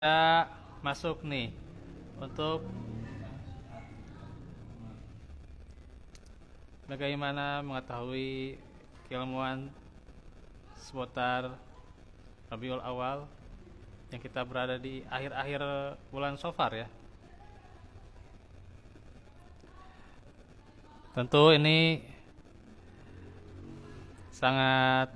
Kita masuk nih untuk bagaimana mengetahui keilmuan seputar Rabiul Awal yang kita berada di akhir-akhir bulan Safar ya. Tentu ini sangat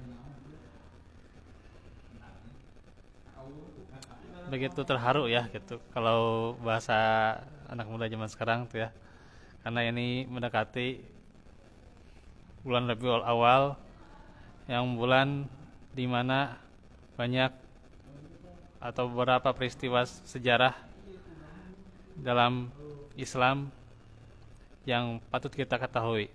begitu terharu ya gitu kalau bahasa anak muda zaman sekarang tuh ya. Karena ini mendekati bulan Rabiul Awal yang bulan dimana banyak atau beberapa peristiwa sejarah dalam Islam yang patut kita ketahui.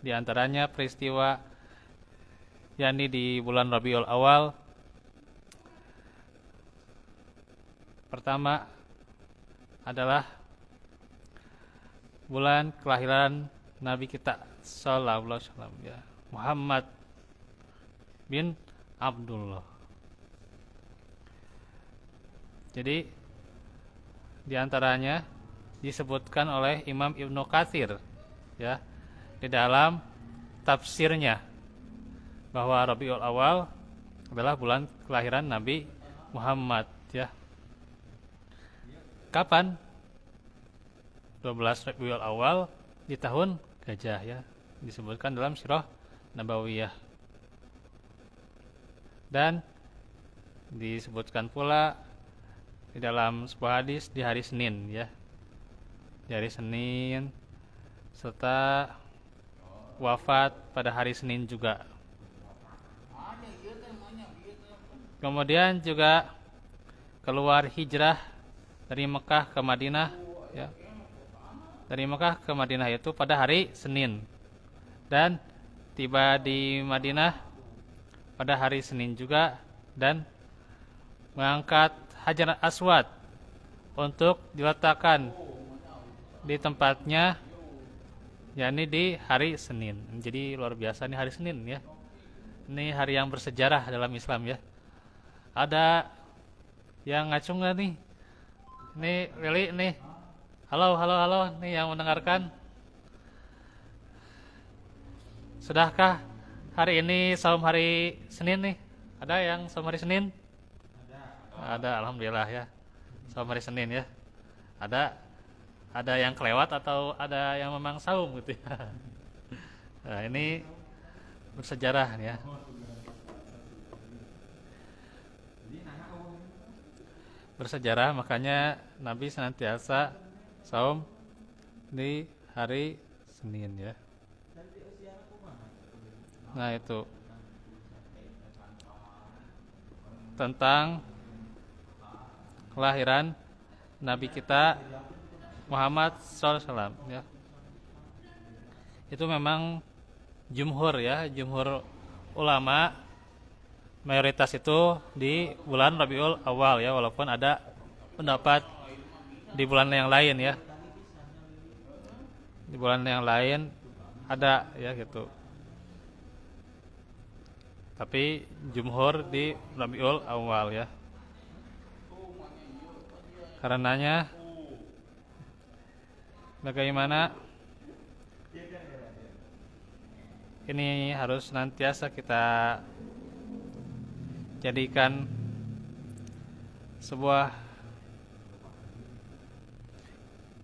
Di antaranya peristiwa yakni di bulan Rabiul Awal pertama adalah bulan kelahiran Nabi kita sallallahu alaihi wasallam ya, Muhammad bin Abdullah. Jadi di antaranya disebutkan oleh Imam Ibnu Katsir ya di dalam tafsirnya bahwa Rabiul Awal adalah bulan kelahiran Nabi Muhammad ya. Kapan? 12 Rabiul Awal di tahun Gajah ya, disebutkan dalam Sirah Nabawiyah. Dan disebutkan pula di dalam sebuah hadis di hari Senin ya. Di hari Senin serta wafat pada hari Senin juga. Kemudian juga keluar hijrah dari Mekah ke Madinah ya. Dari Mekah ke Madinah itu pada hari Senin dan tiba di Madinah pada hari Senin juga dan mengangkat Hajar Aswad untuk diletakkan di tempatnya yakni di hari Senin. Jadi luar biasa nih hari Senin ya. Ini hari yang bersejarah dalam Islam ya. Ada yang ngacung gak nih? Nih Lili nih. Halo, halo, halo nih yang mendengarkan. Sudahkah hari ini saum hari Senin nih? Ada yang saum hari Senin? Ada, alhamdulillah ya. Saum hari Senin ya. Ada yang kelewat atau ada yang memang saum gitu ya. Nah, ini bersejarah ya. Bersejarah makanya Nabi senantiasa saum di hari Senin ya. Nah itu tentang kelahiran Nabi kita Muhammad SAW ya. Itu memang jumhur ya, jumhur ulama mayoritas itu di bulan Rabiul Awal ya, walaupun ada pendapat di bulan yang lain ya. Di bulan yang lain ada ya gitu. Tapi jumhur di Rabiul Awal ya. Karenanya bagaimana ini harus senantiasa kita jadikan sebuah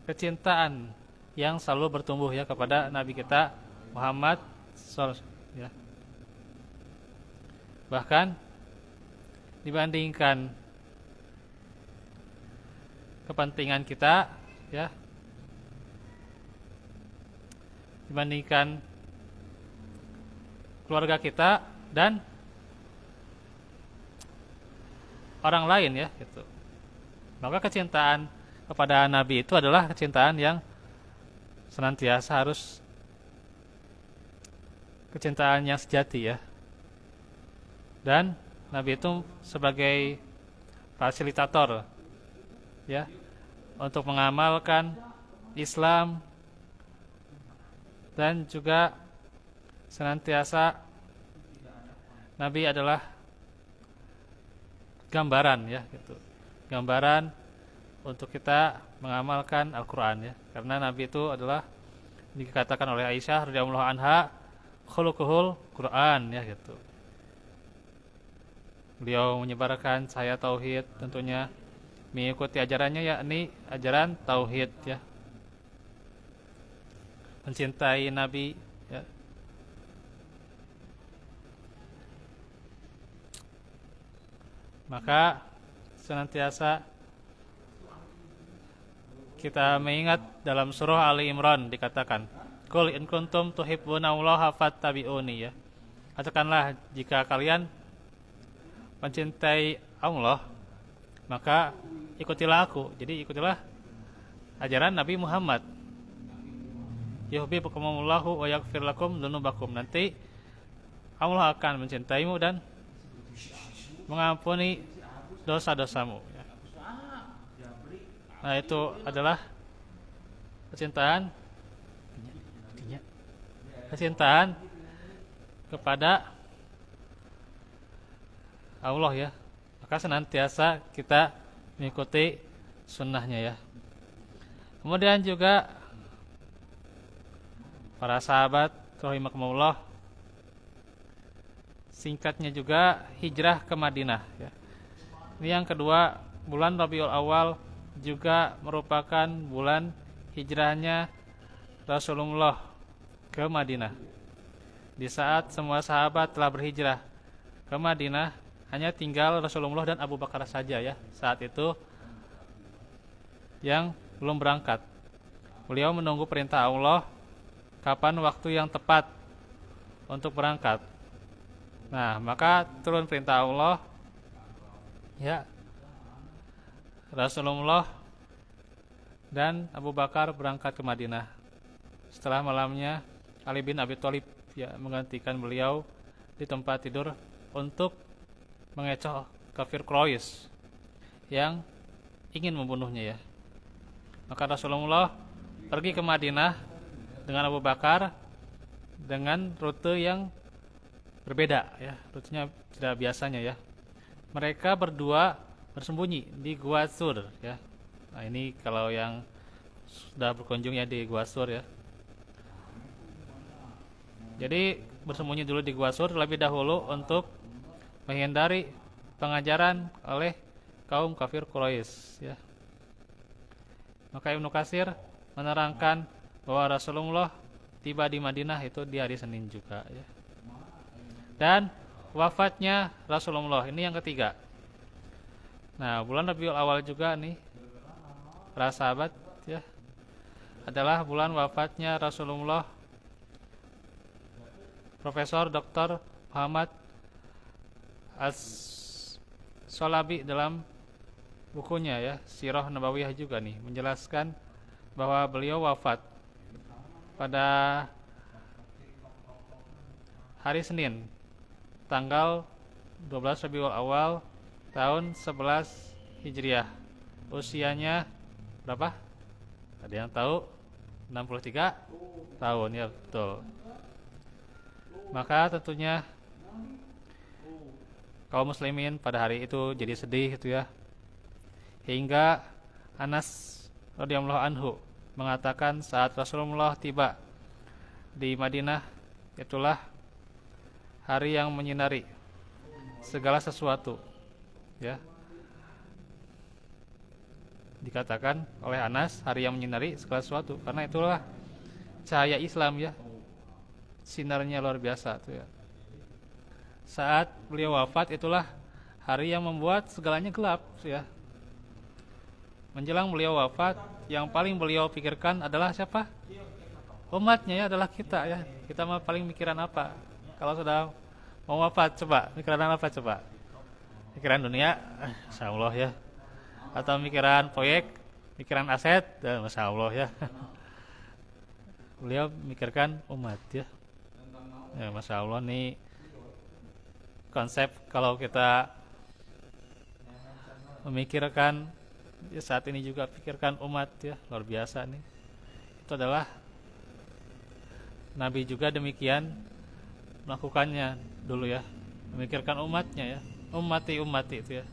kecintaan yang selalu bertumbuh ya kepada Nabi kita Muhammad SAW ya. Bahkan dibandingkan kepentingan kita ya, dibandingkan keluarga kita dan orang lain ya gitu. Maka kecintaan kepada Nabi itu adalah kecintaan yang senantiasa harus kecintaan yang sejati ya. Dan Nabi itu sebagai fasilitator ya untuk mengamalkan Islam dan juga senantiasa Nabi adalah gambaran ya gitu. Gambaran untuk kita mengamalkan Al-Qur'an ya. Karena Nabi itu adalah dikatakan oleh Aisyah radhiyallahu anha khuluquhul Qur'an ya gitu. Beliau menyebarkan cahaya tauhid, tentunya mengikuti ajarannya yakni ajaran tauhid ya. Mencintai Nabi ya. Maka senantiasa kita mengingat dalam surah Ali Imran dikatakan, "Qul in kuntum tuhibbunallaha fattabi'uni" ya. Katakanlah jika kalian mencintai Allah, maka ikutilah aku. Jadi ikutilah ajaran Nabi Muhammad. Yuhibbukumullahu wa yaghfir lakum dzunubakum. Nanti Allah akan mencintaimu dan mengampuni dosa-dosamu. Nah, itu adalah kecintaan kepada Allah ya. Maka senantiasa kita mengikuti sunnahnya ya. Kemudian juga para sahabat rahimakumullah, singkatnya juga hijrah ke Madinah ya. Ini yang kedua, bulan Rabiul Awal juga merupakan bulan hijrahnya Rasulullah ke Madinah. Di saat semua sahabat telah berhijrah ke Madinah, hanya tinggal Rasulullah dan Abu Bakar saja ya saat itu yang belum berangkat. Beliau menunggu perintah Allah kapan waktu yang tepat untuk berangkat. Nah, maka turun perintah Allah ya. Rasulullah dan Abu Bakar berangkat ke Madinah. Setelah malamnya Ali bin Abi Thalib ya menggantikan beliau di tempat tidur untuk mengecoh kafir Quraisy yang ingin membunuhnya ya. Maka Rasulullah pergi ke Madinah dengan Abu Bakar dengan rute yang berbeda ya, rutenya tidak biasanya ya. Mereka berdua bersembunyi di Gua Sur ya. Nah, ini kalau yang sudah berkunjung ya di Gua Sur ya. Jadi bersembunyi dulu di Gua Sur terlebih dahulu untuk menghindari pengajaran oleh kaum kafir Quraisy ya. Maka Ibnu Katsir menerangkan bahwa Rasulullah tiba di Madinah itu di hari Senin juga ya. Dan wafatnya Rasulullah ini yang ketiga. Nah, bulan Rabiul Awal juga nih para sahabat ya adalah bulan wafatnya Rasulullah Profesor Dr. Muhammad As-Shalabi dalam bukunya ya Sirah Nabawiyah juga nih menjelaskan bahwa beliau wafat pada hari Senin tanggal 12 Rabiul Awal tahun 11 Hijriah. Usianya berapa? Ada yang tahu? 63 tahun ya, betul. Maka tentunya kaum muslimin pada hari itu jadi sedih gitu ya. Hingga Anas radhiyallahu anhu mengatakan saat Rasulullah tiba di Madinah, itulah hari yang menyinari segala sesuatu ya. Dikatakan oleh Anas hari yang menyinari segala sesuatu karena itulah cahaya Islam ya. Sinarnya luar biasa tuh ya. Saat beliau wafat itulah hari yang membuat segalanya gelap ya. Menjelang beliau wafat, yang paling beliau pikirkan adalah siapa? Umatnya ya, adalah kita ya. Kita mah paling mikiran apa? Kalau sudah mau wafat, coba mikiran apa coba? Mikiran dunia, Masya Allah ya. Atau mikiran proyek, mikiran aset, Masya Allah ya. Beliau mikirkan umat ya. Ya, Masya Allah nih konsep kalau kita memikirkan ya, saat ini juga pikirkan umat ya, luar biasa nih. Itu adalah Nabi juga demikian melakukannya dulu ya. memikirkan umatnya ya, ummati itu ya.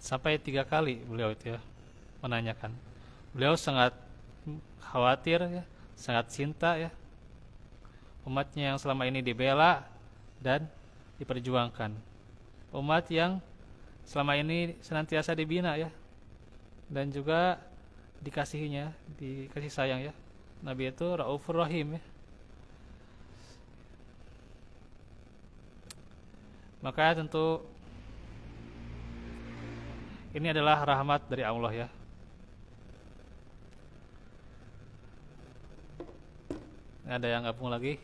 Sampai 3 kali beliau itu ya menanyakan. Beliau sangat khawatir ya, sangat cinta ya umatnya yang selama ini dibela dan diperjuangkan, umat yang selama ini senantiasa dibina ya, dan juga dikasihinya, dikasih sayang ya. Nabi itu Raufur Rahim ya. Maka tentu ini adalah rahmat dari Allah ya. Ada yang gabung lagi?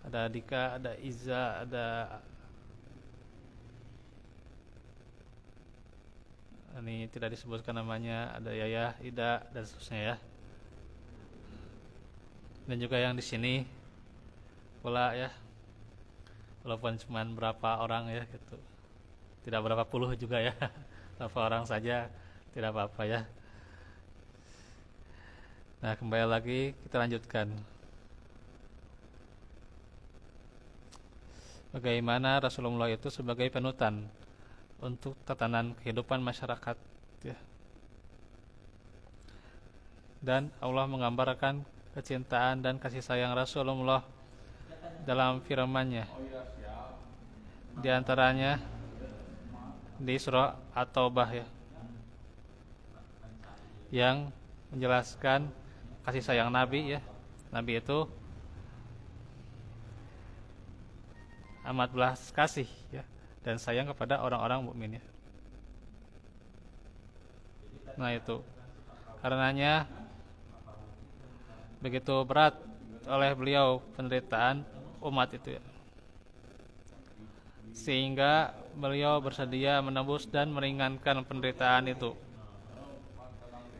Ada Dika, ada Iza, ada ini tidak disebutkan namanya, ada Yaya, Ida dan seterusnya ya. Dan juga yang di sini pula ya. Walaupun cuma berapa orang ya gitu. Tidak berapa puluh juga ya. Berapa orang saja tidak apa-apa ya. Nah, kembali lagi kita lanjutkan. Bagaimana Rasulullah itu sebagai panutan untuk tatanan kehidupan masyarakat ya. Dan Allah menggambarkan kecintaan dan kasih sayang Rasulullah dalam firman-Nya. Di antaranya di surah At-Taubah ya, yang menjelaskan kasih sayang Nabi ya. Nabi itu amat belas kasih ya dan sayang kepada orang-orang mukmin ya. Nah itu karenanya begitu berat oleh beliau penderitaan umat itu ya, sehingga beliau bersedia menebus dan meringankan penderitaan itu.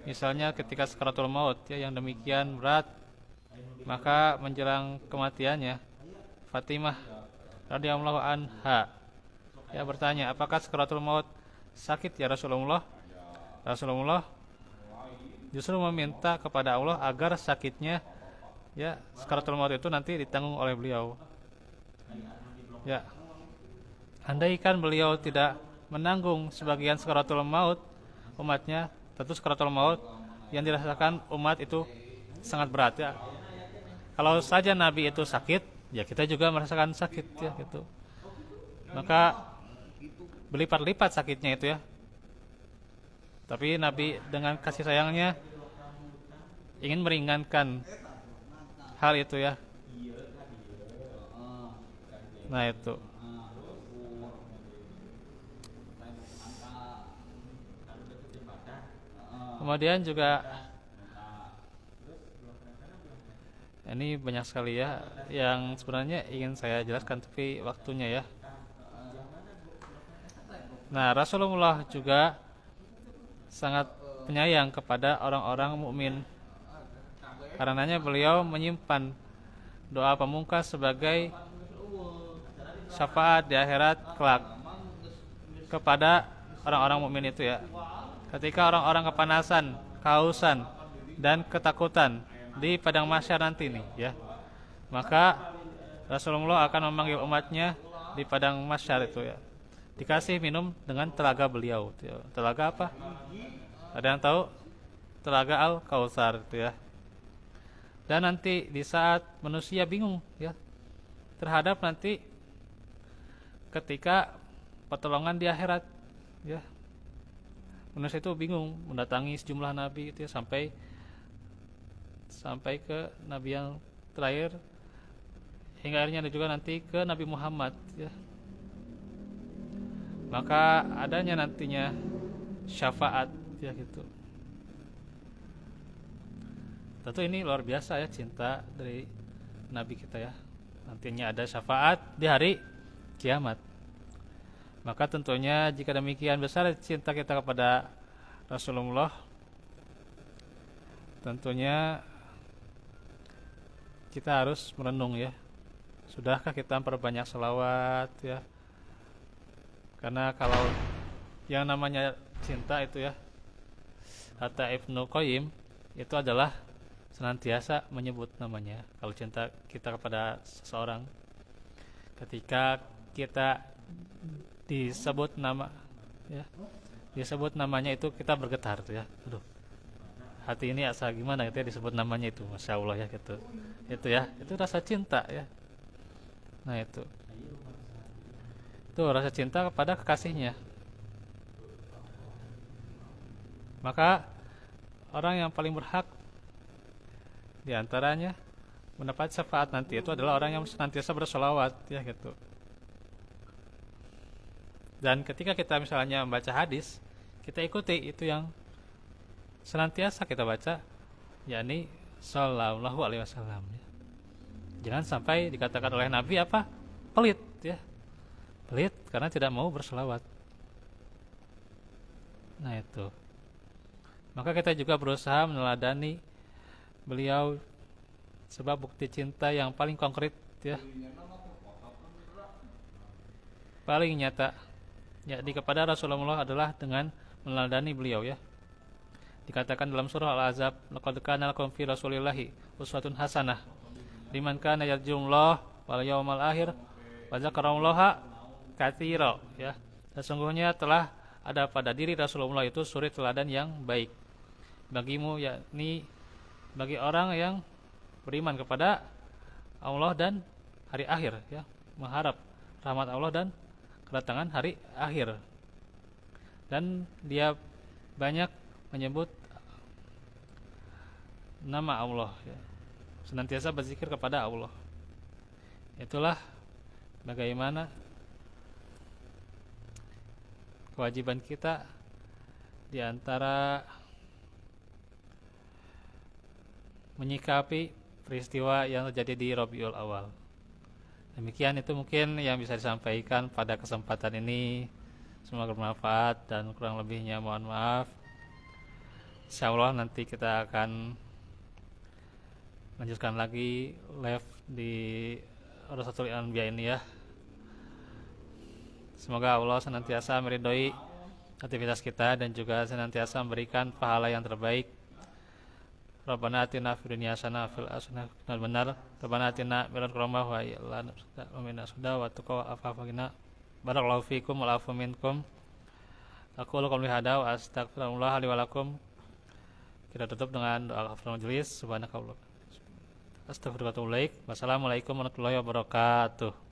Misalnya ketika sakaratul maut ya, yang demikian berat, maka menjelang kematiannya Fatimah radhiyallahu anha ya bertanya, apakah sakaratul maut sakit ya Rasulullah? Rasulullah justru meminta kepada Allah agar sakitnya ya sakaratul maut itu nanti ditanggung oleh beliau. Ya, andaikan beliau tidak menanggung sebagian sakaratul maut umatnya, tentu sakaratul maut yang dirasakan umat itu sangat berat ya. Kalau saja Nabi itu sakit, ya kita juga merasakan sakit ya gitu. Maka berlipat-lipat sakitnya itu ya. Tapi Nabi dengan kasih sayangnya ingin meringankan hal itu ya. Nah itu. Kemudian juga ini banyak sekali ya yang sebenarnya ingin saya jelaskan, tapi waktunya ya. Nah, Rasulullah juga sangat penyayang kepada orang-orang mukmin. Karenanya beliau menyimpan doa pamungkas sebagai syafaat di akhirat kelak kepada orang-orang mukmin itu ya. Ketika orang-orang kepanasan, kehausan dan ketakutan di padang mahsyar nanti nih ya, maka Rasulullah akan memanggil umatnya di padang mahsyar itu ya, dikasih minum dengan telaga beliau itu ya. Telaga apa? Ada yang tahu? Telaga Al-Kautsar itu ya. Dan nanti di saat manusia bingung ya terhadap nanti ketika pertolongan di akhirat ya, manusia itu bingung mendatangi sejumlah nabi itu ya, sampai ke nabi yang terakhir, hingga akhirnya juga nanti ke Nabi Muhammad ya. Maka adanya nantinya syafaat ya gitu. Tentu ini luar biasa ya cinta dari Nabi kita ya. Nantinya ada syafaat di hari kiamat. Maka tentunya jika demikian besar cinta kita kepada Rasulullah, tentunya kita harus merenung ya. Sudahkah kita memperbanyak selawat ya? Karena kalau yang namanya cinta itu ya, kata Ibnu Qayyim, itu adalah senantiasa menyebut namanya. Kalau cinta kita kepada seseorang, ketika kita disebut nama, ya, disebut namanya itu kita bergetar tuh ya. Aduh, hati ini asa gimana gitu ya disebut namanya itu, masya Allah ya gitu. Itu ya, itu rasa cinta ya. Nah itu rasa cinta kepada kekasihnya. Maka orang yang paling berhak diantaranya mendapat syafaat nanti itu adalah orang yang senantiasa bersolawat ya gitu. Dan ketika kita misalnya membaca hadis, kita ikuti itu yang senantiasa kita baca, yakni sallallahu alaihi wasallam ya. Jangan sampai dikatakan oleh Nabi apa? Pelit ya. Pelit karena tidak mau berselawat. Nah itu. Maka kita juga berusaha meneladani beliau, sebab bukti cinta yang paling konkret ya, paling nyata yakni kepada Rasulullah adalah dengan meneladani beliau ya. Dikatakan dalam surah Al-Ahzab, laqad kana lakum fi Rasulillahi uswatun hasanah liman kana yarjullaha wal yawmal akhir wa dzakarallaha katsira ya. Sesungguhnya telah ada pada diri Rasulullah itu suri teladan yang baik bagimu, yakni bagi orang yang beriman kepada Allah dan hari akhir ya, mengharap rahmat Allah dan kedatangan hari akhir. Dan dia banyak menyebut nama Allah ya, senantiasa berzikir kepada Allah. Itulah bagaimana kewajiban kita di antara menyikapi peristiwa yang terjadi di Rabiul Awal. Demikian itu mungkin yang bisa disampaikan pada kesempatan ini. Semoga bermanfaat dan kurang lebihnya mohon maaf. Insyaallah nanti kita akan lanjutkan lagi live di Rasatul Anbiya ini ya. Semoga Allah senantiasa meridhoi aktivitas kita dan juga senantiasa memberikan pahala yang terbaik. Rabbana atina fid dunya hasanah wa fil akhirati hasanah benar. Rabbana atina min ladunka rahmah wa hayyi lana min amrina wa taqwa afafina. Barakallahu fikum wa afu minkum. Aqulu qouli hadza wa astaghfirullah li wa lakum. Kita tutup dengan doa kafaratul majelis. Subhanakallah. Astagfirullahaladzim. Wassalamualaikum warahmatullahi wabarakatuh.